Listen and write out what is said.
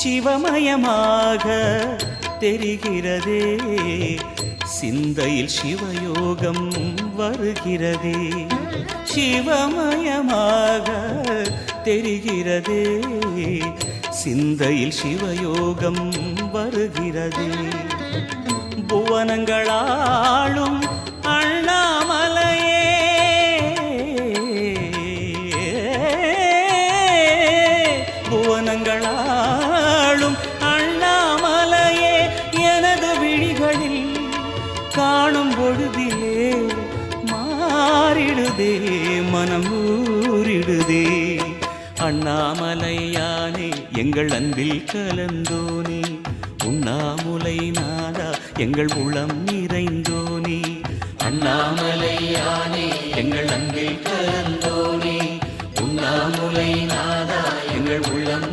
சிவமயமாக தெரிகிறதே, சிந்தையில் சிவயோகம் வருகிறதே. சிவமயமாக தெரிகிறதே, சிந்தையில் சிவயோகம் வருகிறதே. புவனங்களாளும் அண்ணாமலையே, புவனங்களாளும் அண்ணாமலையே, எனது விழிகளில் காணும் பொழுதிலே மாறிடுதே, மனம் ஊறிடுதே. அண்ணாமலையானே எங்கள் அன்பில் கலந்தோனே, உண்ணாமுலை நாதா எங்கள் உளம் நிறைந்தோனே. அண்ணாமலையானே எங்கள் அன்பில் கலந்தோனே, உண்ணாமுலை நாதா எங்கள் உள்ளம்